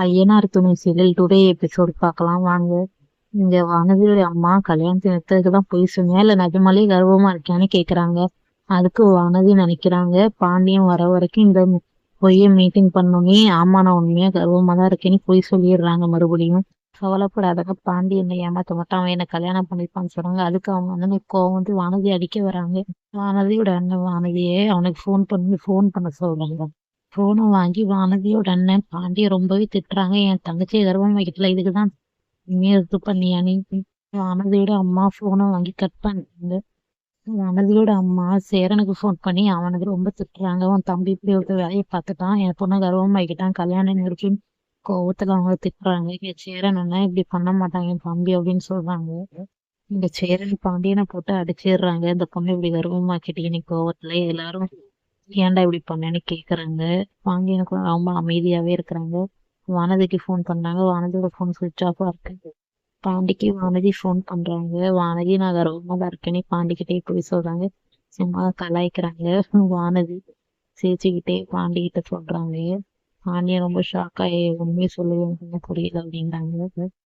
ஐயனார் துணை serial today episode பார்க்கலாம் வாங்க. இங்க வானதியோட அம்மா கல்யாணத்தை நிறுத்ததுக்கு தான் பொய் சொன்னியா இல்ல நிஜமாலே கர்வமா இருக்கியான்னு கேக்குறாங்க. அதுக்கு வானதி நினைக்கிறாங்க பாண்டியன் வர வரைக்கும் இந்த பொய்ய மீட்டிங் பண்ணோன்னே ஆமா நான் உண்மையா கர்வமா தான் இருக்கேன்னு பொய் சொல்லிடுறாங்க மறுபடியும். கவலைப்படாதங்க பாண்டியன் ஏமாத்த மாட்டான் அவன் என்ன கல்யாணம் பண்ணிப்பான்னு சொல்றாங்க. அதுக்கு அவங்க வந்து கோவம் வந்து வானதி அடிக்க வராங்க. வானதியோட அண்ணன் வானதியே அவனுக்கு ஃபோன் பண்ண சொல்றாங்க. போனை வாங்கி வானதியோட அண்ணன் பாண்டிய ரொம்பவே திட்டுறாங்க. என் தங்கச்சியை கர்ப்பம் வைக்கல இதுக்குதான் இது பண்ணியா நீ. வானதியோட அம்மா போனை வாங்கி கட் பண்ணிட்டாங்க. வானதியோட அம்மா சேரனுக்கு ஃபோன் பண்ணி அவனுக்கு ரொம்ப திட்டுறாங்க. அவன் தம்பி இப்படி ஒரு வேலையை பார்த்துட்டான், என் பொண்ணை கர்ப்பம் வைக்கிட்டான், கல்யாணம் நிறுத்தின்னு கோவத்துல அவங்க திட்டுறாங்க. இங்க சேரன் அண்ணா இப்படி பண்ண மாட்டாங்க என் தம்பி அப்படின்னு சொல்றாங்க. இந்த சேரன் பாண்டியனை போட்டு அடிச்சிடுறாங்க. இந்த பொண்ணு இப்படி கர்ப்பமாக்கிட்டீங்க கோவத்துல எல்லாரும் ஏன்டா இப்படி பண்ணேன்னு கேக்குறாங்க. பாண்டியனுக்கு ரொம்ப அமைதியாவே இருக்கிறாங்க. வானதிக்கு ஃபோன் பண்ணாங்க. வானதியோட ஃபோன் சுவிட்ச் ஆஃபா இருக்கு. பாண்டிக்கு வானதி ஃபோன் பண்றாங்க. வானதி நான் கர்வமா தான் இருக்கேன்னு பாண்டிக்கிட்டே போய் சொல்றாங்க. சும்மா கலாய்க்கிறாங்க. வானதி சிரிச்சுக்கிட்டே பாண்டிகிட்ட சொல்றாங்க. பாண்டியன் ரொம்ப ஷாக் ஆகி உண்மையை சொல்லுவேன் புரியல அப்படிங்கிறாங்க.